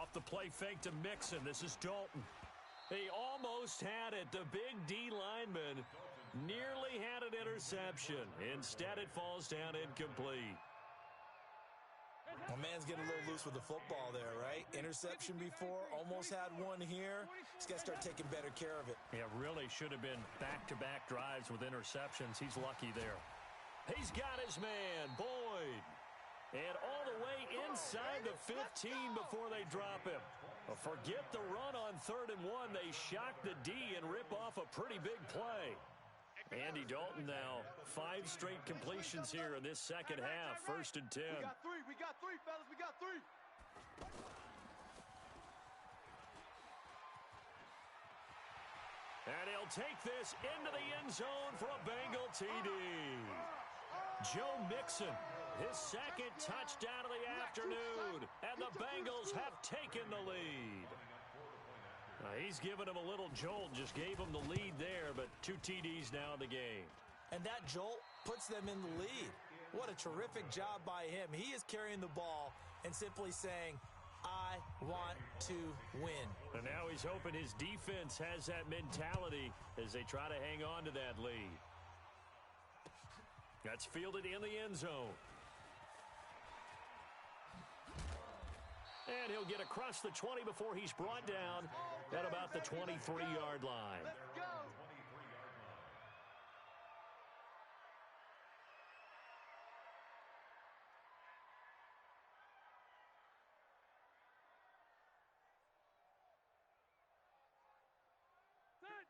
Off the play fake to Mixon. This is Dalton. He almost had it. The big D lineman nearly had an interception. Instead, it falls down incomplete. My man's getting a little loose with the football there, right? Interception before, almost had one here. He's got to start taking better care of it. Yeah, really should have been back-to-back drives with interceptions. He's lucky there. He's got his man, Boyd. And all the way inside the 15 before they drop him. Well, forget the run on 3rd and 1. They shock the D and rip off a pretty big play. Andy Dalton now, 5 straight completions here in this second half. 1st and 10. We got three, fellas. We got three. And he'll take this into the end zone for a Bengal TD. Joe Mixon, his second touchdown of the afternoon. And the Bengals have taken the lead. He's given him a little jolt, just gave him the lead there, but 2 TDs now in the game. And that jolt puts them in the lead. What a terrific job by him. He is carrying the ball and simply saying, I want to win. And now he's hoping his defense has that mentality as they try to hang on to that lead. That's fielded in the end zone. And he'll get across the 20 before he's brought down at about the 23-yard line. Let's go.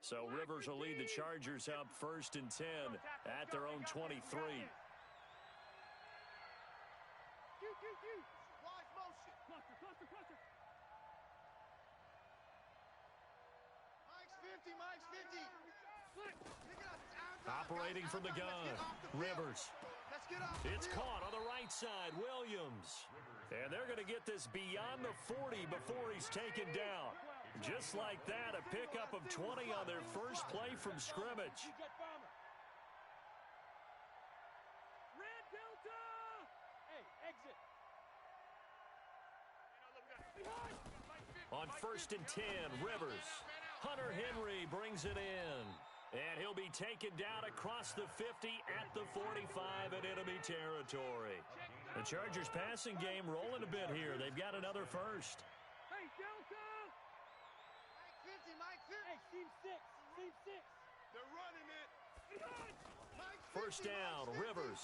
So Rivers will lead the Chargers up 1st and 10 at their own 23. Wide motion. Cluster. Mike's 50, Mike's 50. Operating from the gun, Rivers. Let's get off. It's caught on the right side, Williams. And they're going to get this beyond the 40 before he's taken down. Just like that, a pickup of 20 on their first play from scrimmage. Red Delta. Hey, exit. On 1st and 10, Rivers. Hunter Henry brings it in. And he'll be taken down across the 50 at the 45 in enemy territory. The Chargers passing game rolling a bit here. They've got another first. Hey, Delta. Mike 50, Mike 50. Hey, team 6. They're running it. Mike 50, First down, Mike 50. Rivers.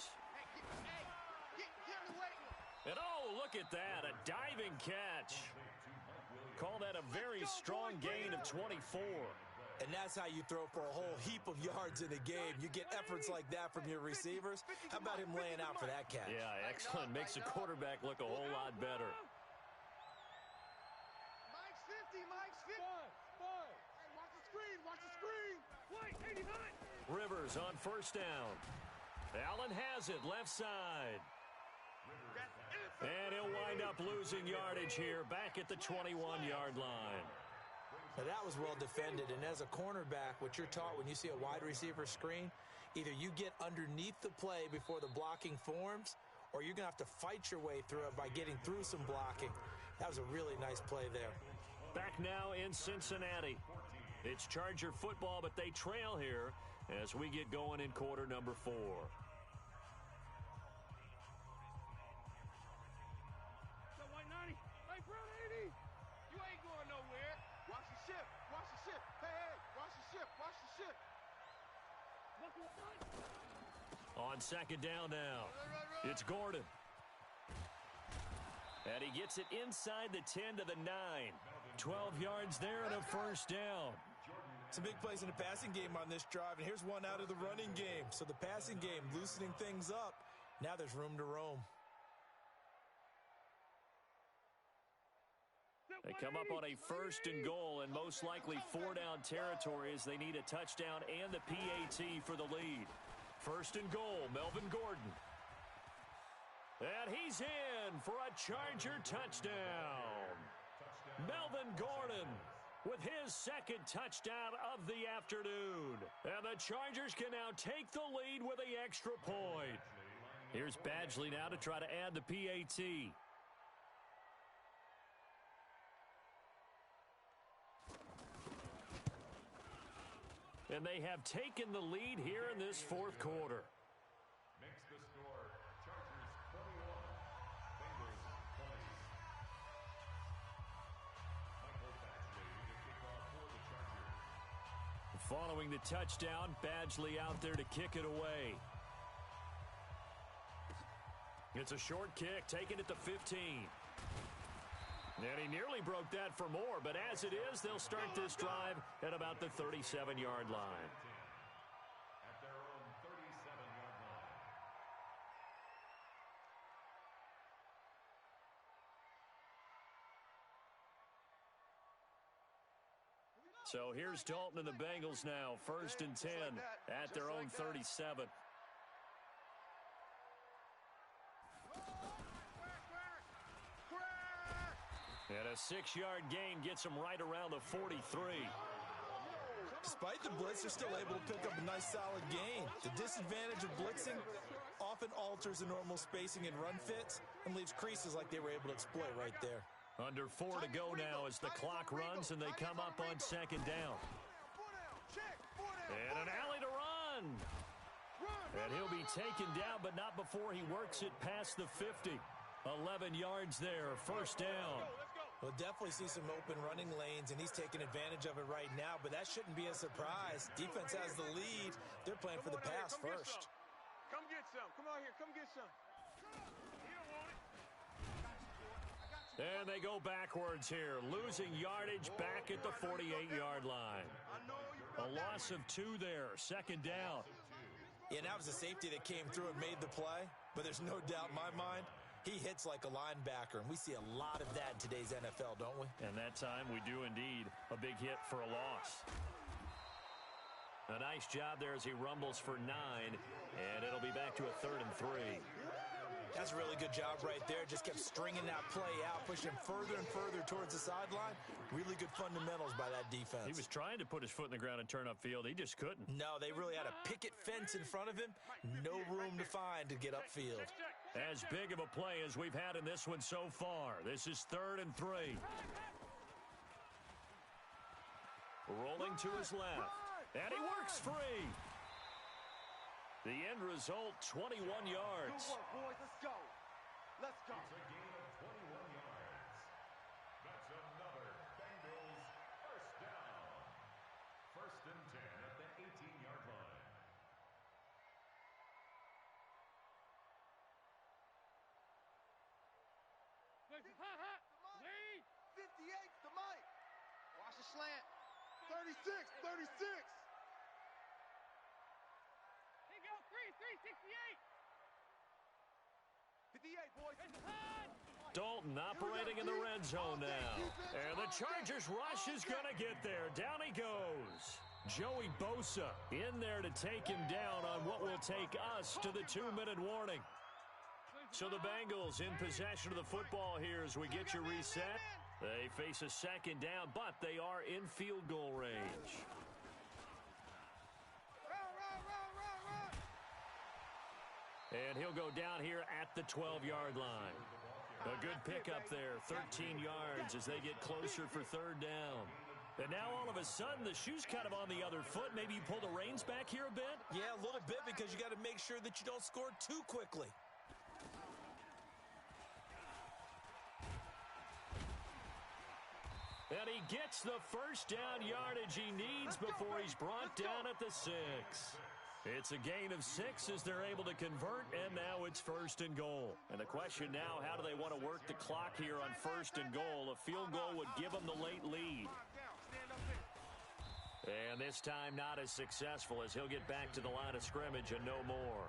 Hey, get away. And oh, look at that, a diving catch. Call that a very strong gain of 24. And that's how you throw for a whole heap of yards in a game. You get efforts like that from your receivers. How about him laying out for that catch? Yeah, excellent. Makes the quarterback look a whole lot better. Mike's 50, Mike's 50. Hey, watch the screen. Wait, 89. Rivers on first down. Allen has it, left side. And he'll wind up losing yardage here, back at the 21-yard line. Now that was well defended, and as a cornerback, what you're taught when you see a wide receiver screen, either you get underneath the play before the blocking forms, or you're going to have to fight your way through it by getting through some blocking. That was a really nice play there. Back now in Cincinnati. It's Charger football, but they trail here as we get going in quarter number 4. Hey, Brown 80. You ain't going nowhere. Watch the ship. Hey, watch the ship. On second down now, it's Gordon. And he gets it inside the 10 to the 9. 12 yards there and a first down. Some big plays in the passing game on this drive, and here's one out of the running game. So the passing game loosening things up. Now there's room to roam. They come up on a 1st and goal and most likely 4-down territory as they need a touchdown and the PAT for the lead. 1st and goal, Melvin Gordon. And he's in for a Charger touchdown. Melvin Gordon with his second touchdown of the afternoon. And the Chargers can now take the lead with the extra point. Here's Badgley now to try to add the PAT. And they have taken the lead here in this fourth quarter. Makes the score Chargers 21, Bengals 20. Michael Badgley to kick off for the Chargers. Following the touchdown, Badgley out there to kick it away. It's a short kick, taking it to 15. And he nearly broke that for more, but as it is, they'll start this drive at about the 37-yard line. At their own 37-yard line. So here's Dalton and the Bengals now, 1st and 10 at their own 37. And a 6-yard gain gets him right around the 43. Despite the blitz, they're still able to pick up a nice solid gain. The disadvantage of blitzing often alters the normal spacing and run fits and leaves creases like they were able to exploit right there. Under 4 to go now as the clock runs and they come up on 2nd down. And an alley to run. And he'll be taken down, but not before he works it past the 50. 11 yards there, 1st down. We'll definitely see some open running lanes, and he's taking advantage of it right now, but that shouldn't be a surprise. Defense has the lead. They're playing for the pass first. Come get some. Come out here. Come get some. And they go backwards here, losing yardage back at the 48-yard line. A loss of 2 there, 2nd down. Yeah, that was a safety that came through and made the play, but there's no doubt in my mind, he hits like a linebacker, and we see a lot of that in today's NFL, don't we? And that time we do indeed a big hit for a loss. A nice job there as he rumbles for 9, and it'll be back to a 3rd and 3. That's a really good job right there. Just kept stringing that play out, pushing further and further towards the sideline. Really good fundamentals by that defense. He was trying to put his foot in the ground and turn upfield. He just couldn't. No, they really had a picket fence in front of him. No room to find to get upfield. As big of a play as we've had in this one so far. This is 3rd and 3. Rolling to his left. And he works free. The end result, 21 yards. Good work, boys. Let's go. Let's go. It's a gain of 21 yards. That's another Bengals 1st down. 1st and 10 at the 18-yard line. Lead. 58's the mic. Watch the slant. 36. 58, boys. Dalton operating in the red zone now. And the Chargers rush is going to get there. Down he goes. Joey Bosa in there to take him down on what will take us to the 2-minute warning. So the Bengals in possession of the football here as we get you reset. They face a 2nd down, but they are in field goal range. And he'll go down here at the 12-yard line. A good pickup there, 13 yards as they get closer for 3rd down. And now all of a sudden the shoe's kind of on the other foot. Maybe you pull the reins back here a bit? Yeah, a little bit because you got to make sure that you don't score too quickly. And he gets the 1st down yardage he needs before he's brought down at the 6. It's a gain of 6 as they're able to convert, and now it's 1st and goal. And the question now, how do they want to work the clock here on 1st and goal? A field goal would give them the late lead. And this time not as successful as he'll get back to the line of scrimmage and no more.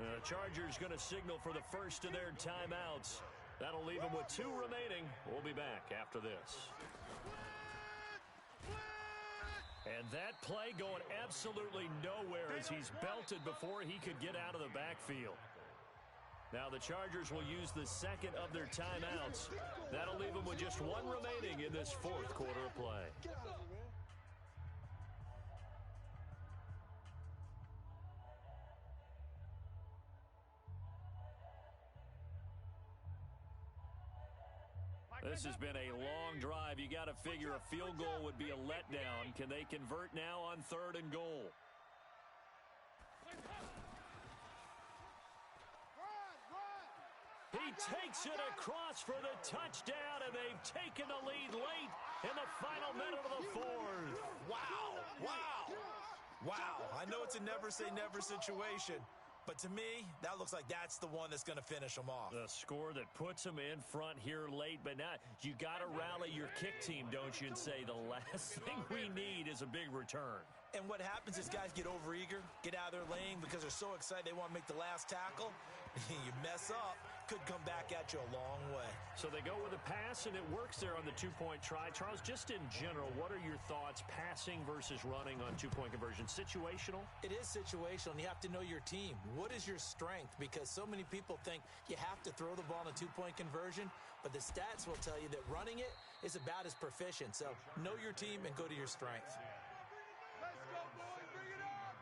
The Chargers going to signal for the first of their timeouts. That'll leave them with 2 remaining. We'll be back after this. And that play going absolutely nowhere as he's belted before he could get out of the backfield. Now the Chargers will use the 2nd of their timeouts. That'll leave them with just 1 remaining in this 4th quarter of play. This has been a long drive. You got to figure a field goal would be a letdown. Can they convert now on 3rd and goal? He takes it across for the touchdown, and they've taken the lead late in the final minute of the 4th. Wow, wow, wow. I know it's a never-say-never situation, but to me, that looks like that's the one that's going to finish them off. The score that puts them in front here late, but now you got to rally your kick team, don't you, and say the last thing we need is a big return. And what happens is guys get overeager, get out of their lane because they're so excited they want to make the last tackle. You mess up, could come back at you a long way. So they go with a pass, and it works there on the two-point try. Charles, just in general, what are your thoughts, passing versus running on two-point conversion? Situational? It is situational, and you have to know your team. What is your strength? Because so many people think you have to throw the ball in a two-point conversion, but the stats will tell you that running it is about as proficient. So know your team and go to your strength. Let's go, boys. Bring it up.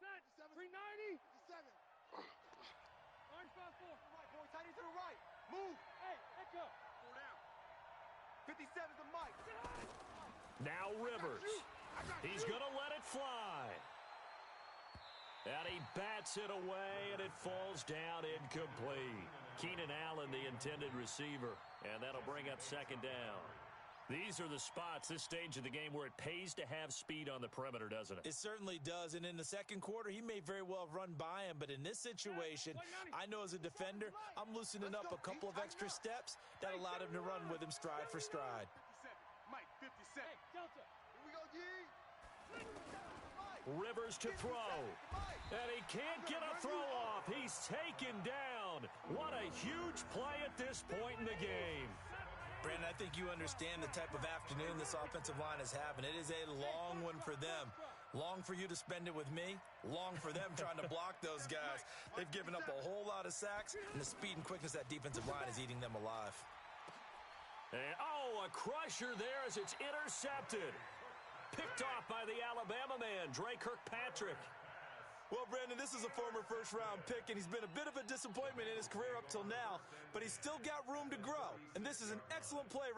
Set. 390. 57. Orange 5-4. Right, boy. Tight to the right. Move. Hey, let go. 4 down. 57 is the mic. Now Rivers. He's going to let it fly. And he bats it away, and it falls down incomplete. Keenan Allen, the intended receiver, and that'll bring up 2nd down. These are the spots, this stage of the game, where it pays to have speed on the perimeter, doesn't it? It certainly does, and in the second quarter, he may very well have run by him, but in this situation, I know as a defender, I'm loosening up a couple of extra steps that allowed him to run with him stride for stride. 57. Mike, 57. Hey, Delta. Here we go, G. Rivers to throw, and he can't get a throw off. He's taken down. What a huge play at this point in the game. Brandon, I think you understand the type of afternoon this offensive line is having. It is a long one for them. Long for you to spend it with me. Long for them trying to block those guys. They've given up a whole lot of sacks, and the speed and quickness of that defensive line is eating them alive. And, a crusher there as it's intercepted. Picked off by the Alabama man, Dre Kirkpatrick. Well, Brandon, this is a former first-round pick, and he's been a bit of a disappointment in his career up till now, but he's still got room to grow, and this is an excellent play.